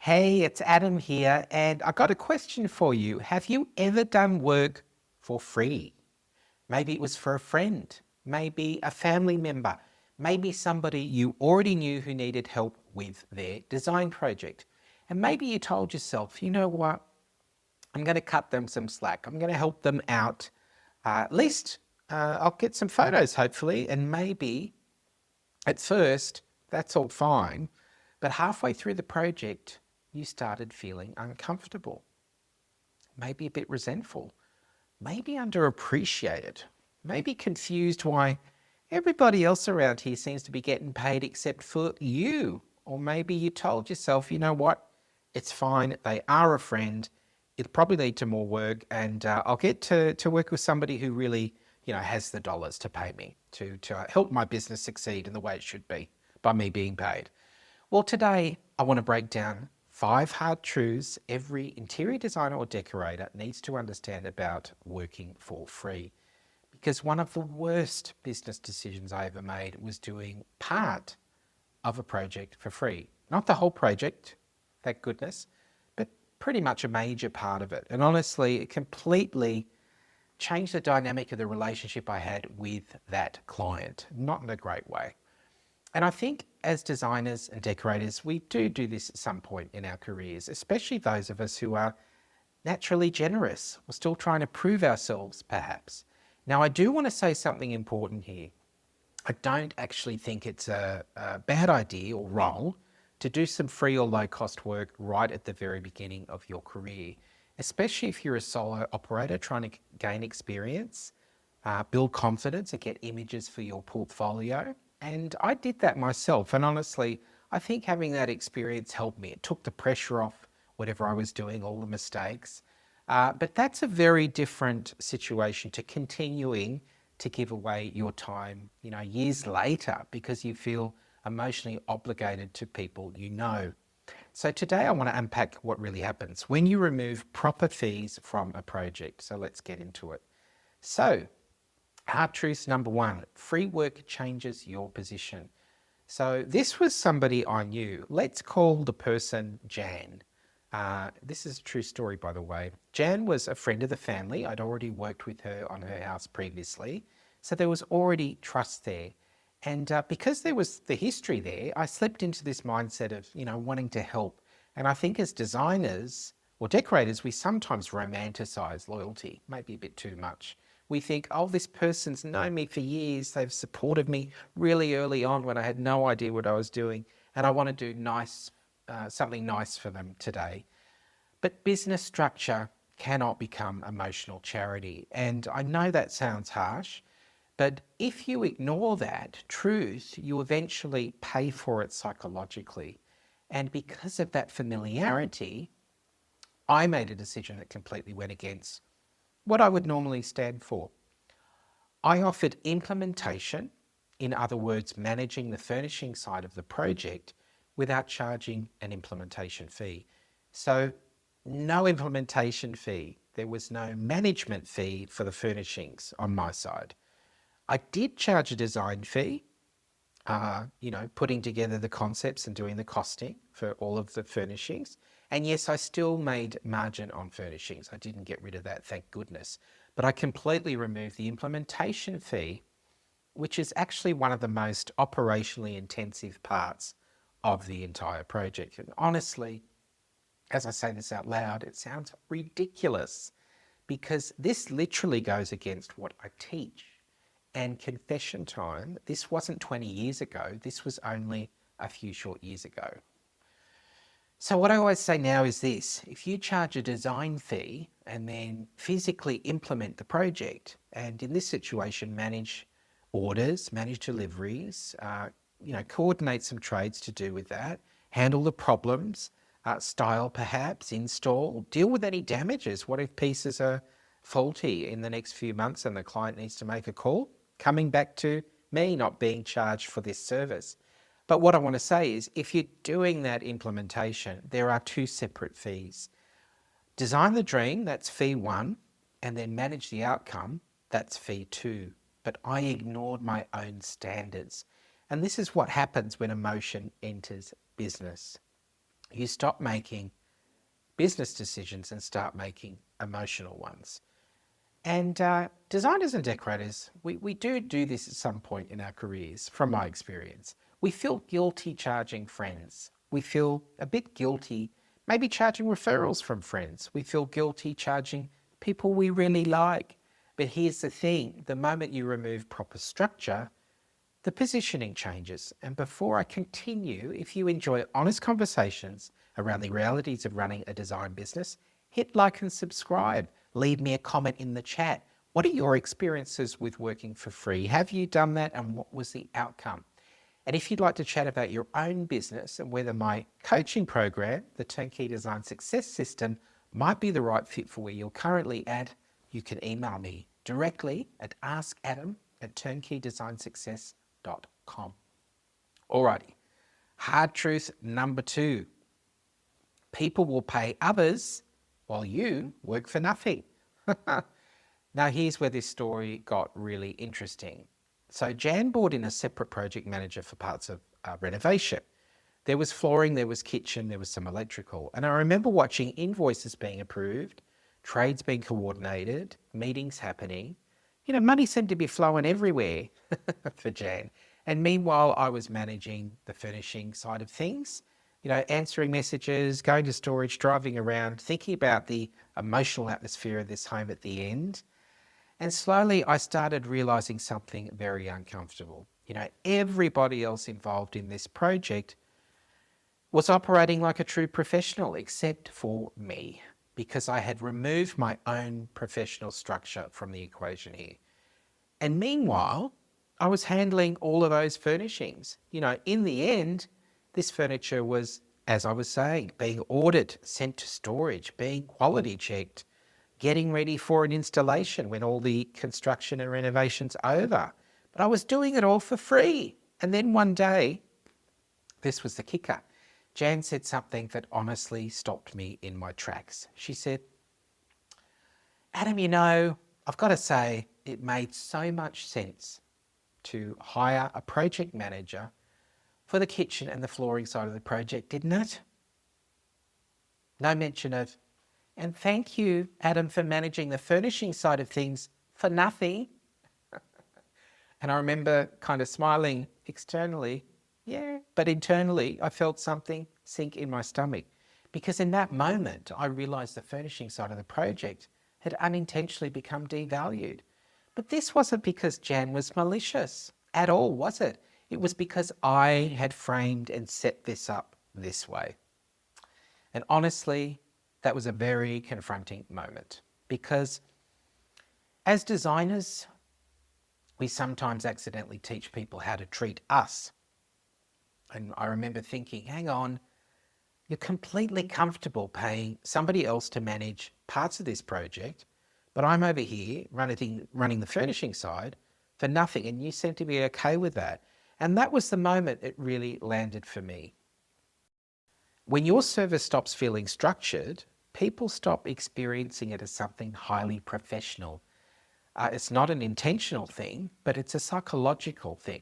Hey, it's Adam here, and I got a question for you. Have you ever done work for free? Maybe it was for a friend, maybe a family member, maybe somebody you already knew who needed help with their design project. And maybe you told yourself, you know what, I'm going to cut them some slack. I'm going to help them out. At least I'll get some photos, hopefully, and maybe at first, that's all fine, but halfway through the project, you started feeling uncomfortable, maybe a bit resentful, maybe underappreciated, maybe confused why everybody else around here seems to be getting paid except for you. Or maybe you told yourself, you know what, it's fine, they are a friend, it'll probably lead to more work, and I'll get to work with somebody who really, has the dollars to pay me to help my business succeed in the way it should be by me being paid. Well, today I want to break down 5 hard truths every interior designer or decorator needs to understand about working for free. Because one of the worst business decisions I ever made was doing part of a project for free. Not the whole project, thank goodness, but pretty much a major part of it. And honestly, it completely changed the dynamic of the relationship I had with that client, not in a great way. And I think as designers and decorators, we do this at some point in our careers, especially those of us who are naturally generous. We're still trying to prove ourselves, perhaps. Now, I do want to say something important here. I don't actually think it's a bad idea or wrong to do some free or low cost work right at the very beginning of your career, especially if you're a solo operator trying to gain experience, build confidence and get images for your portfolio. And I did that myself. And honestly, I think having that experience helped me. It took the pressure off whatever I was doing, all the mistakes. But that's a very different situation to continuing to give away your time, years later because you feel emotionally obligated to people you know. So today I want to unpack what really happens when you remove proper fees from a project. So let's get into it. So, hard truth number one, free work changes your position. So this was somebody I knew. Let's call the person Jan. This is a true story, by the way. Jan was a friend of the family. I'd already worked with her on her house previously. So there was already trust there. And because there was the history there, I slipped into this mindset of, wanting to help. And I think as designers or decorators, we sometimes romanticize loyalty, maybe a bit too much. We think, oh, this person's known me for years. They've supported me really early on when I had no idea what I was doing. And I want to do something nice for them today. But business structure cannot become emotional charity. And I know that sounds harsh, but if you ignore that truth, you eventually pay for it psychologically. And because of that familiarity, I made a decision that completely went against what I would normally stand for. I offered implementation, in other words, managing the furnishing side of the project without charging an implementation fee. So no implementation fee. There was no management fee for the furnishings on my side. I did charge a design fee, putting together the concepts and doing the costing for all of the furnishings. And yes, I still made margin on furnishings. I didn't get rid of that, thank goodness. But I completely removed the implementation fee, which is actually one of the most operationally intensive parts of the entire project. And honestly, as I say this out loud, it sounds ridiculous because this literally goes against what I teach. And confession time, this wasn't 20 years ago, this was only a few short years ago. So what I always say now is this: if you charge a design fee and then physically implement the project, and in this situation, manage orders, manage deliveries, coordinate some trades to do with that, handle the problems, style perhaps, install, deal with any damages. What if pieces are faulty in the next few months and the client needs to make a call? Coming back to me not being charged for this service. But what I want to say is if you're doing that implementation, there are 2 separate fees. Design the dream, that's fee 1, and then manage the outcome, that's fee 2. But I ignored my own standards. And this is what happens when emotion enters business. You stop making business decisions and start making emotional ones. And designers and decorators, we do this at some point in our careers, from my experience. We feel guilty charging friends. We feel a bit guilty maybe charging referrals from friends. We feel guilty charging people we really like. But here's the thing, the moment you remove proper structure, the positioning changes. And before I continue, if you enjoy honest conversations around the realities of running a design business, hit like and subscribe. Leave me a comment in the chat. What are your experiences with working for free? Have you done that, and what was the outcome? And if you'd like to chat about your own business and whether my coaching program, the Turnkey Design Success System, might be the right fit for where you're currently at, you can email me directly at askadam@turnkeydesign.success.com. Alrighty, hard truth number 2. People will pay others while you work for nothing. Now here's where this story got really interesting. So Jan brought in a separate project manager for parts of renovation. There was flooring, there was kitchen, there was some electrical. And I remember watching invoices being approved, trades being coordinated, meetings happening. You know, money seemed to be flowing everywhere for Jan. And meanwhile, I was managing the furnishing side of things, you know, answering messages, going to storage, driving around, thinking about the emotional atmosphere of this home at the end. And slowly I started realizing something very uncomfortable. You know, everybody else involved in this project was operating like a true professional except for me, because I had removed my own professional structure from the equation here. And meanwhile, I was handling all of those furnishings. You know, in the end, this furniture was, as I was saying, being ordered, sent to storage, being quality checked, getting ready for an installation when all the construction and renovation's over. But I was doing it all for free. And then one day, this was the kicker, Jan said something that honestly stopped me in my tracks. She said, Adam, you know, I've got to say, it made so much sense to hire a project manager for the kitchen and the flooring side of the project, didn't it? No mention of, and thank you, Adam, for managing the furnishing side of things for nothing. And I remember kind of smiling externally, yeah, but internally I felt something sink in my stomach, because in that moment I realized the furnishing side of the project had unintentionally become devalued. But this wasn't because Jan was malicious at all, was it? It was because I had framed and set this up this way. And honestly, that was a very confronting moment, because as designers, we sometimes accidentally teach people how to treat us. And I remember thinking, hang on, you're completely comfortable paying somebody else to manage parts of this project, but I'm over here running the furnishing side for nothing, and you seem to be okay with that. And that was the moment it really landed for me. When your service stops feeling structured, people stop experiencing it as something highly professional. It's not an intentional thing, but it's a psychological thing.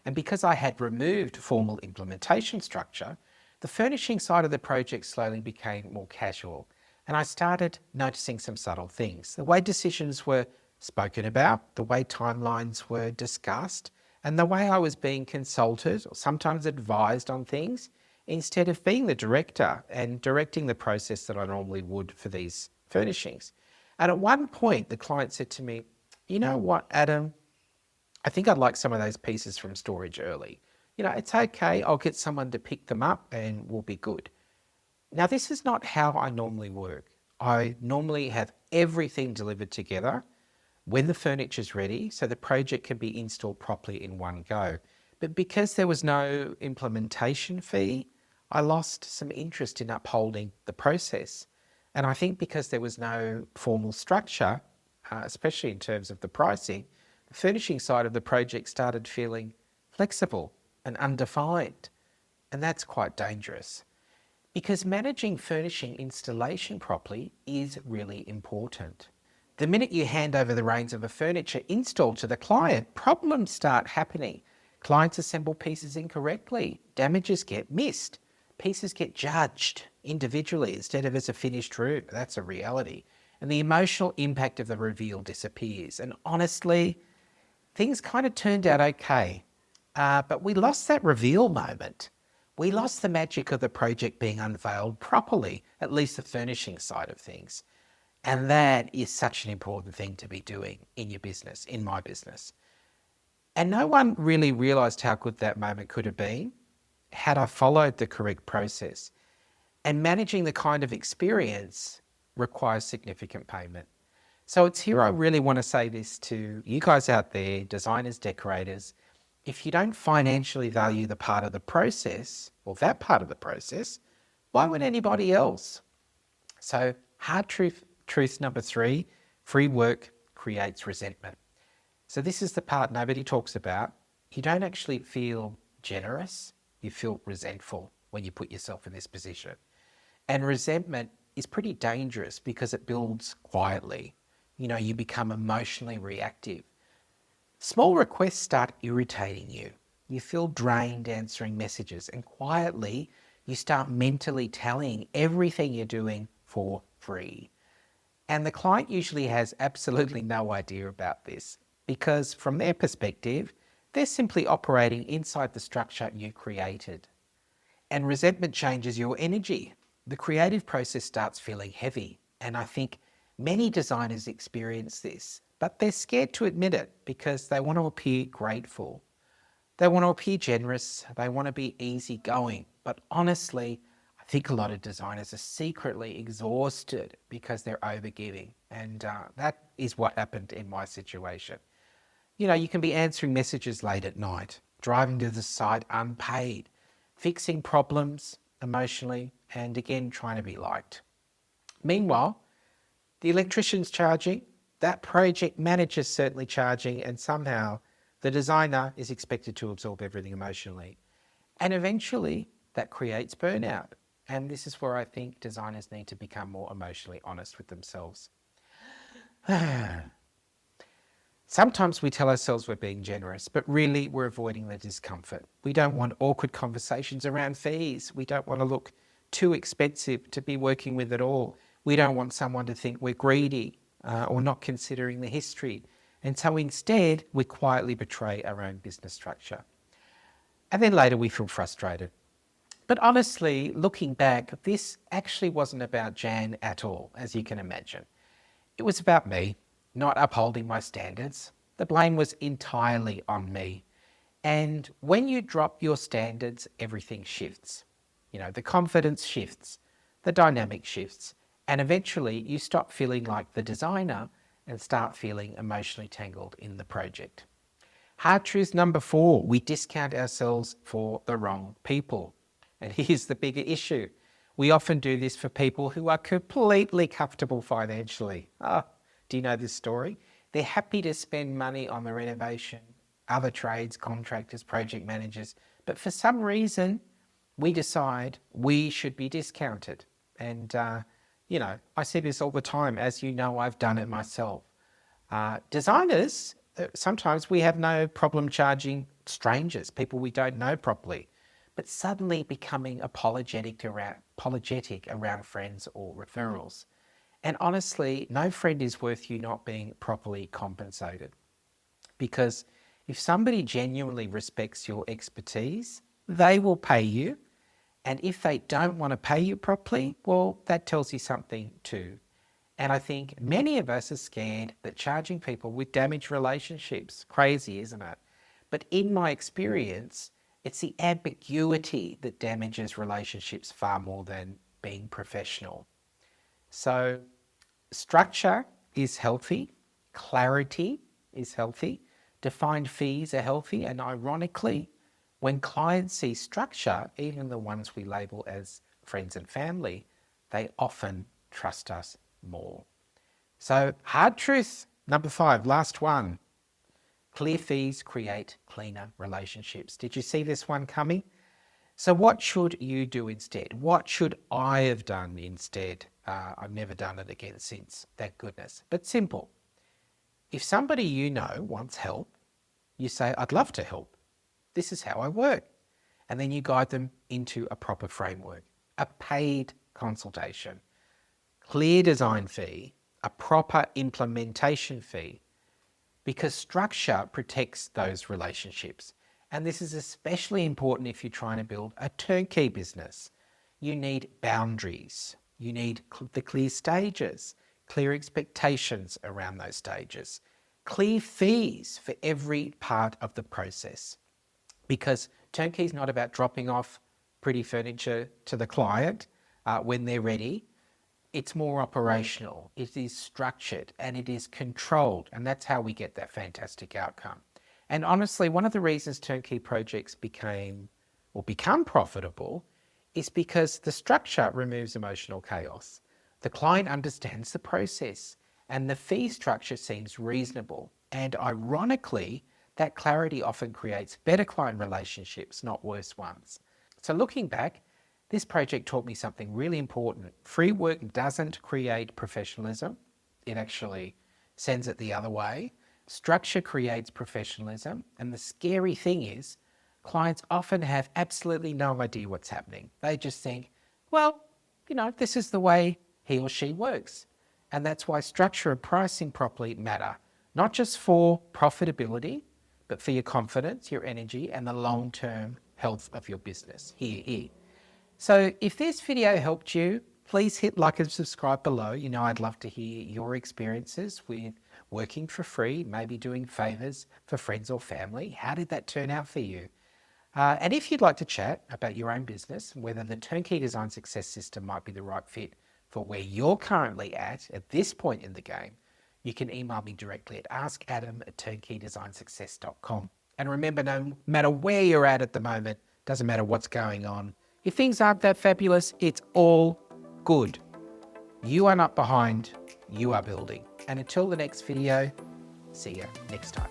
And because I had removed formal implementation structure, the furnishing side of the project slowly became more casual. And I started noticing some subtle things. The way decisions were spoken about, the way timelines were discussed, and the way I was being consulted or sometimes advised on things, instead of being the director and directing the process that I normally would for these furnishings. And at one point, the client said to me, you know what, Adam, I think I'd like some of those pieces from storage early. You know, it's okay, I'll get someone to pick them up and we'll be good. Now, this is not how I normally work. I normally have everything delivered together when the furniture's ready so the project can be installed properly in one go. But because there was no implementation fee, I lost some interest in upholding the process. And I think because there was no formal structure, especially in terms of the pricing, the furnishing side of the project started feeling flexible and undefined. And that's quite dangerous, because managing furnishing installation properly is really important. The minute you hand over the reins of a furniture install to the client, problems start happening. Clients assemble pieces incorrectly, damages get missed, Pieces get judged individually instead of as a finished room. That's a reality. And the emotional impact of the reveal disappears. And honestly, things kind of turned out okay. But we lost that reveal moment. We lost the magic of the project being unveiled properly, at least the furnishing side of things. And that is such an important thing to be doing in your business, in my business. And no one really realised how good that moment could have been had I followed the correct process. And managing the kind of experience requires significant payment. So it's here I really want to say this to you guys out there, designers, decorators. If you don't financially value the part of the process, or that part of the process, why would anybody else? So hard truth number 3, free work creates resentment. So this is the part nobody talks about. You don't actually feel generous, you feel resentful when you put yourself in this position. And resentment is pretty dangerous because it builds quietly. You know, you become emotionally reactive. Small requests start irritating you. You feel drained answering messages, and quietly you start mentally telling everything you're doing for free. And the client usually has absolutely no idea about this because from their perspective, they're simply operating inside the structure you created. And resentment changes your energy. The creative process starts feeling heavy. And I think many designers experience this, but they're scared to admit it because they want to appear grateful. They want to appear generous. They want to be easygoing. But honestly, I think a lot of designers are secretly exhausted because they're overgiving. And that is what happened in my situation. You know, you can be answering messages late at night, driving to the site unpaid, fixing problems emotionally, and again, trying to be liked. Meanwhile, the electrician's charging, that project manager's certainly charging, and somehow the designer is expected to absorb everything emotionally. And eventually that creates burnout. And this is where I think designers need to become more emotionally honest with themselves. Sometimes we tell ourselves we're being generous, but really we're avoiding the discomfort. We don't want awkward conversations around fees. We don't want to look too expensive to be working with at all. We don't want someone to think we're greedy or not considering the history. And so instead, we quietly betray our own business structure. And then later we feel frustrated. But honestly, looking back, this actually wasn't about Jan at all, as you can imagine. It was about me not upholding my standards. The blame was entirely on me. And when you drop your standards, everything shifts. You know, the confidence shifts, the dynamic shifts, and eventually you stop feeling like the designer and start feeling emotionally tangled in the project. Hard truth number 4, we discount ourselves for the wrong people. And here's the bigger issue. We often do this for people who are completely comfortable financially. Do you know this story? They're happy to spend money on the renovation, other trades, contractors, project managers, but for some reason, we decide we should be discounted. And, you know, I see this all the time. As you know, I've done it myself. Designers, sometimes we have no problem charging strangers, people we don't know properly, but suddenly becoming apologetic around friends or referrals. And honestly, no friend is worth you not being properly compensated. Because if somebody genuinely respects your expertise, they will pay you. And if they don't want to pay you properly, well, that tells you something too. And I think many of us are scared that charging people with damaged relationships. Crazy, isn't it? But in my experience, it's the ambiguity that damages relationships far more than being professional. So structure is healthy, clarity is healthy, defined fees are healthy, and ironically, when clients see structure, even the ones we label as friends and family, they often trust us more. So hard truth number 5, last one. Clear fees create cleaner relationships. Did you see this one coming? So what should you do instead? What should I have done instead? I've never done it again since, thank goodness. But simple. If somebody you know wants help, you say, I'd love to help. This is how I work. And then you guide them into a proper framework, a paid consultation, clear design fee, a proper implementation fee, because structure protects those relationships. And this is especially important if you're trying to build a turnkey business. You need boundaries. You need the clear stages, clear expectations around those stages, clear fees for every part of the process. Because turnkey is not about dropping off pretty furniture to the client when they're ready. It's more operational, it is structured, and it is controlled. And that's how we get that fantastic outcome. And honestly, one of the reasons turnkey projects become profitable is because the structure removes emotional chaos. The client understands the process and the fee structure seems reasonable. And ironically, that clarity often creates better client relationships, not worse ones. So looking back, this project taught me something really important. Free work doesn't create professionalism. It actually sends it the other way. Structure creates professionalism. And the scary thing is, clients often have absolutely no idea what's happening. They just think, well, this is the way he or she works. And that's why structure and pricing properly matter, not just for profitability, but for your confidence, your energy, and the long-term health of your business. Here. So if this video helped you, please hit like and subscribe below. I'd love to hear your experiences with working for free, maybe doing favors for friends or family. How did that turn out for you? And if you'd like to chat about your own business, whether the Turnkey Design Success System might be the right fit for where you're currently at this point in the game, you can email me directly at askadam@turnkeydesign.success.com. And remember, no matter where you're at the moment, doesn't matter what's going on, if things aren't that fabulous, it's all good. You are not behind, you are building. And until the next video, see you next time.